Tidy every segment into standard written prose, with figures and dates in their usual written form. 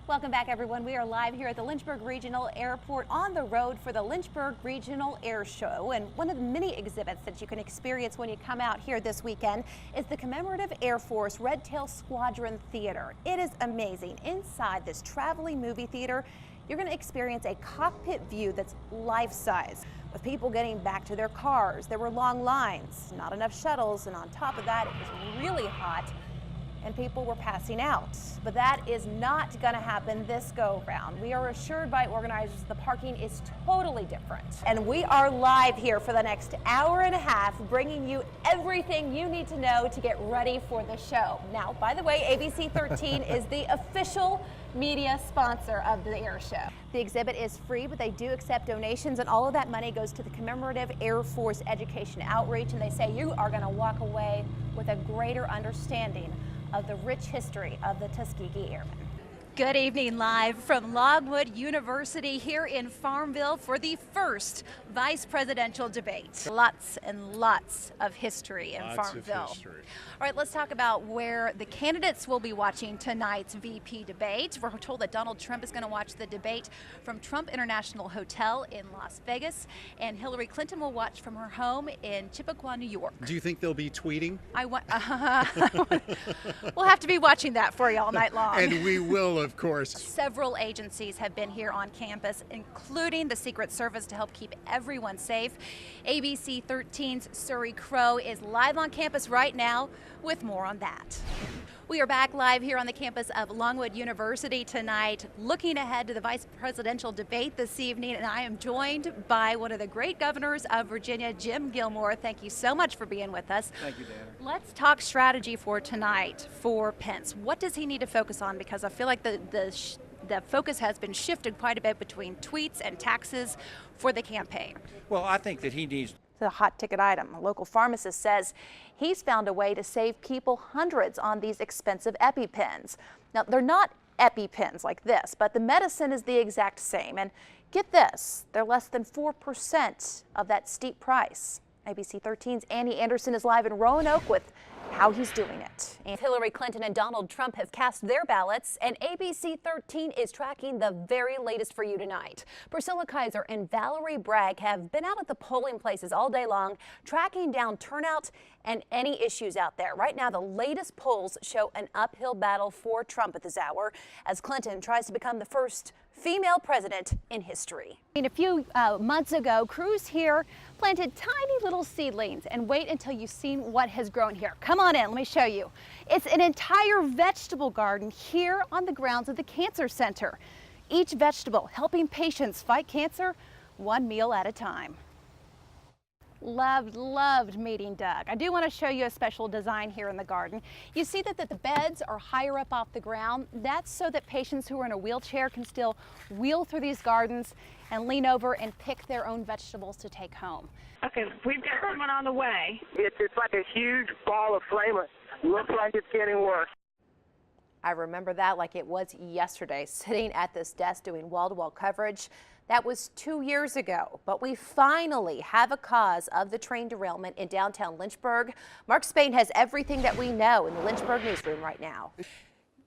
Welcome back, everyone. We are live here at the Lynchburg Regional Airport on the road for the Lynchburg Regional Air Show. And one of the many exhibits that you can experience when you come out here this weekend is the Commemorative Air Force Red Tail Squadron Theater. It is amazing. Inside this traveling movie theater, you're going to experience a cockpit view that's life-size. With people getting back to their cars, there were long lines, not enough shuttles, and on top of that, it was really hot and people were passing out. But that is not going to happen this go round. We are assured by organizers the parking is totally different. And we are live here for the next hour and a half, bringing you everything you need to know to get ready for the show. Now, by the way, ABC 13 is the official media sponsor of the air show. The exhibit is free, but they do accept donations, and all of that money goes to the Commemorative Air Force Education Outreach, and they say you are going to walk away with a greater understanding of the rich history of the Tuskegee Airmen. Good evening, live from Longwood University here in Farmville for the first vice presidential debate. Lots and lots of history in Farmville. All right, let's talk about where the candidates will be watching tonight's VP debate. We're told that Donald Trump is going to watch the debate from Trump International Hotel in Las Vegas, and Hillary Clinton will watch from her home in Chippewa, New York. Do you think they'll be tweeting? We'll have to be watching that for you all night long. And we will, of course. Several agencies have been here on campus, including the Secret Service, to help keep everyone safe. ABC 13's Suri Crow is live on campus right now with more on that. We are back live here on the campus of Longwood University tonight, looking ahead to the vice presidential debate this evening, and I am joined by one of the great governors of Virginia, Jim Gilmore. Thank you so much for being with us. Thank you, Dana. Let's talk strategy for tonight for Pence. What does he need to focus on? Because I feel like the focus has been shifted quite a bit between tweets and taxes for the campaign. Well, I think that he needs a hot ticket item. A local pharmacist says he's found a way to save people hundreds on these expensive EpiPens. Now, they're not EpiPens like this, but the medicine is the exact same. And get this, they're less than 4% of that steep price. ABC 13's Annie Anderson is live in Roanoke with how he's doing it. And Hillary Clinton and Donald Trump have cast their ballots, and ABC 13 is tracking the very latest for you tonight. Priscilla Kaiser and Valerie Bragg have been out at the polling places all day long, tracking down turnout and any issues out there. Right now, the latest polls show an uphill battle for Trump at this hour as Clinton tries to become the first female president in history. A few months ago, crews here planted tiny little seedlings, and wait until you've seen what has grown here. Come on in, let me show you. It's an entire vegetable garden here on the grounds of the Cancer Center. Each vegetable helping patients fight cancer one meal at a time. Loved meeting Doug. I do want to show you a special design here in the garden. You see that the beds are higher up off the ground. That's so that patients who are in a wheelchair can still wheel through these gardens and lean over and pick their own vegetables to take home. Okay, we've got someone on the way. It's like a huge ball of flame. Looks like it's getting worse. I remember that like it was yesterday, sitting at this desk doing wall-to-wall coverage. That was 2 years ago, but we finally have a cause of the train derailment in downtown Lynchburg. Mark Spain has everything that we know in the Lynchburg newsroom right now.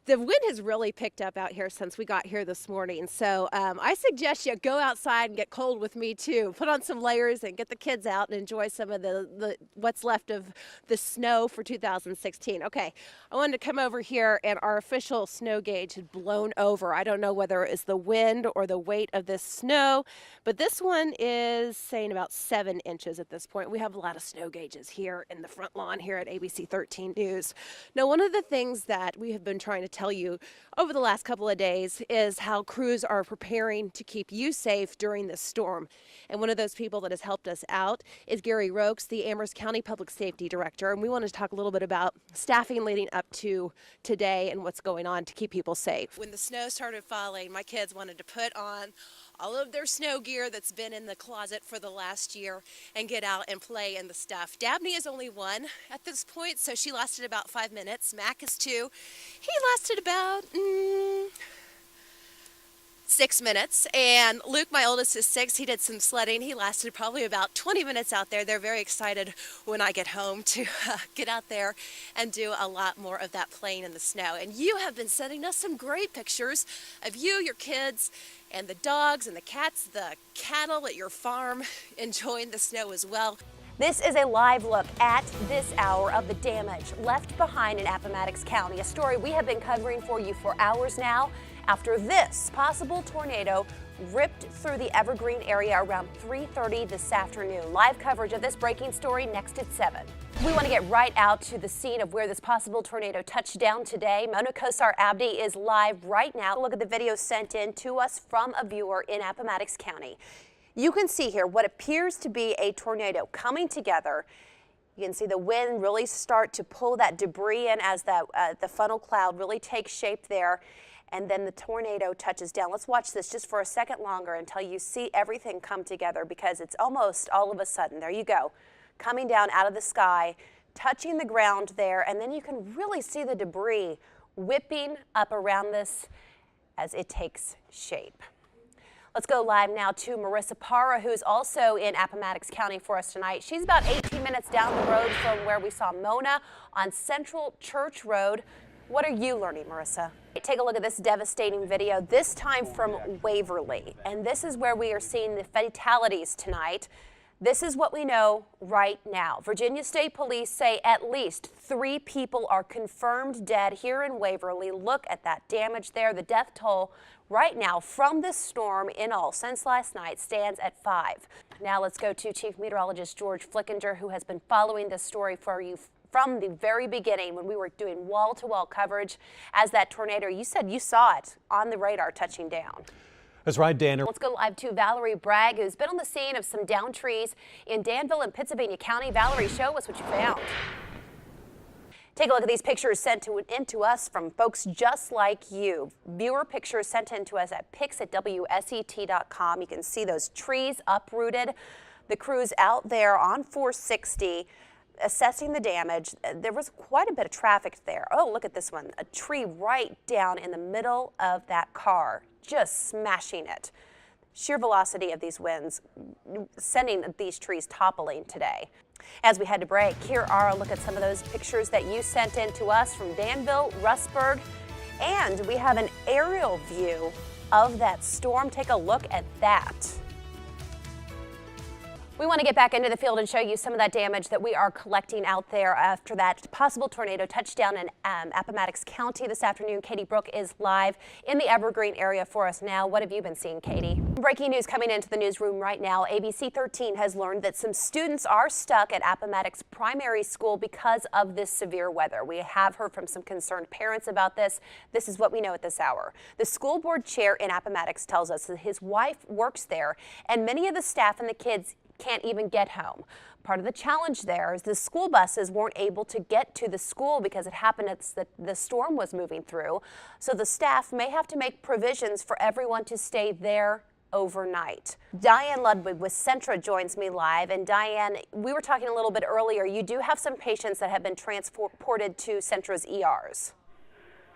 The wind has really picked up out here since we got here this morning. So I suggest you go outside and get cold with me too. Put on some layers and get the kids out and enjoy some of the what's left of the snow for 2016. Okay, I wanted to come over here, and our official snow gauge had blown over. I don't know whether it's the wind or the weight of this snow, but this one is saying about 7 inches at this point. We have a lot of snow gauges here in the front lawn here at ABC 13 News. Now, one of the things that we have been trying to tell you over the last couple of days is how crews are preparing to keep you safe during this storm. And one of those people that has helped us out is Gary Rokes, the Amherst County Public Safety Director. And we wanted to talk a little bit about staffing leading up to today and what's going on to keep people safe. When the snow started falling, my kids wanted to put on all of their snow gear that's been in the closet for the last year and get out and play in the stuff. Dabney is only 1 at this point, so she lasted about 5 minutes. Mac is 2. He lasted about 6 minutes. And Luke, my oldest, is 6. He did some sledding. He lasted probably about 20 minutes out there. They're very excited when I get home to get out there and do a lot more of that playing in the snow. And you have been sending us some great pictures of you, your kids, and the dogs and the cats, the cattle at your farm enjoying the snow as well. This is a live look at this hour of the damage left behind in Appomattox County, a story we have been covering for you for hours now after this possible tornado ripped through the Evergreen area around 3:30 this afternoon. Live coverage of this breaking story next at 7. We want to get right out to the scene of where this possible tornado touched down today. Mona Kosar Abdi is live right now. Look at the video sent in to us from a viewer in Appomattox County. You can see here what appears to be a tornado coming together. You can see the wind really start to pull that debris in as the funnel cloud really takes shape there. And then the tornado touches down. Let's watch this just for a second longer until you see everything come together, because it's almost all of a sudden. There you go, coming down out of the sky, touching the ground there, and then you can really see the debris whipping up around this as it takes shape. Let's go live now to Marissa Parra, who's also in Appomattox County for us tonight. She's about 18 minutes down the road from where we saw Mona on Central Church Road. What are you learning, Marissa? Take a look at this devastating video, this time from Waverly. And this is where we are seeing the fatalities tonight. This is what we know right now. Virginia State Police say at least 3 people are confirmed dead here in Waverly. Look at that damage there. The death toll right now from this storm in all since last night stands at 5. Now let's go to Chief Meteorologist George Flickinger, who has been following this story for you from the very beginning when we were doing wall-to-wall coverage as that tornado, you said you saw it on the radar touching down. That's right, Dan. Let's go live to Valerie Bragg, who's been on the scene of some downed trees in Danville and Pittsylvania County. Valerie, show us what you found. Take a look at these pictures sent in to us from folks just like you. Viewer pictures sent in to us at pics@wset.com. You can see those trees uprooted. The crews out there on 460 assessing the damage. There was quite a bit of traffic there. Oh, look at this one. A tree right down in the middle of that car, just smashing it. Sheer velocity of these winds sending these trees toppling today. As we head to break, here are a look at some of those pictures that you sent in to us from Danville, Rustburg, and we have an aerial view of that storm. Take a look at that. We want to get back into the field and show you some of that damage that we are collecting out there after that possible tornado touchdown in Appomattox County this afternoon. Katie Brooke is live in the Evergreen area for us now. What have you been seeing, Katie? Breaking news coming into the newsroom right now. ABC 13 has learned that some students are stuck at Appomattox Primary School because of this severe weather. We have heard from some concerned parents about this. This is what we know at this hour. The school board chair in Appomattox tells us that his wife works there, and many of the staff and the kids can't even get home. Part of the challenge there is the school buses weren't able to get to the school because it happened as the storm was moving through. So the staff may have to make provisions for everyone to stay there overnight. Diane Ludwig with Centra joins me live. And Diane, we were talking a little bit earlier. You do have some patients that have been transported to Centra's ERs.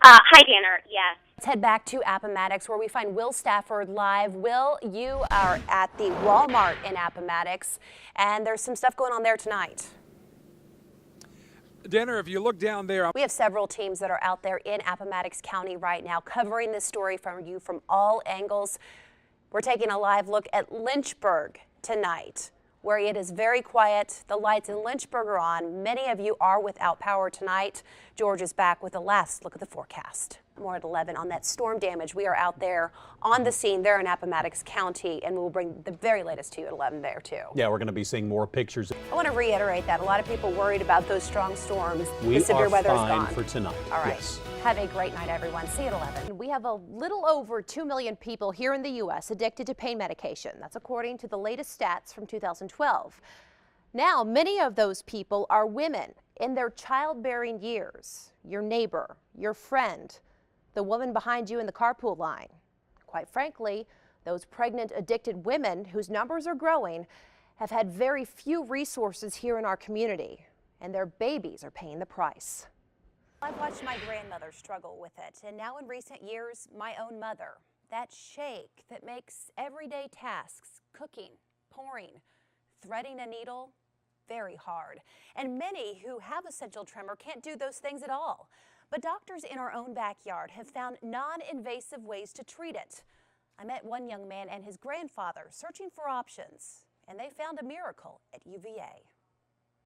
Hi, Danner. Yes. Let's head back to Appomattox where we find Will Stafford live. Will, you are at the Walmart in Appomattox, and there's some stuff going on there tonight. Danner, if you look down there. We have several teams that are out there in Appomattox County right now covering this story from you from all angles. We're taking a live look at Lynchburg tonight, where it is very quiet. The lights in Lynchburg are on. Many of you are without power tonight. George is back with the last look at the forecast. More at 11 on that storm damage. We are out there on the scene there in Appomattox County, and we'll bring the very latest to you at 11 there too. Yeah, we're going to be seeing more pictures. I want to reiterate that. A lot of people worried about those strong storms. We the severe are weather is fine gone. for tonight. All right. Yes. Have a great night, everyone. See you at 11. We have a little over 2 million people here in the U.S. addicted to pain medication. That's according to the latest stats from 2012. Now, many of those people are women in their childbearing years. Your neighbor, your friend, the woman behind you in the carpool line. Quite frankly, those pregnant, addicted women whose numbers are growing have had very few resources here in our community, and their babies are paying the price. I've watched my grandmother struggle with it, and now in recent years, my own mother. that shake that makes everyday tasks, cooking, pouring, threading a needle, very hard. And many who have essential tremor can't do those things at all. But doctors in our own backyard have found non-invasive ways to treat it. I met one young man and his grandfather searching for options, and they found a miracle at UVA.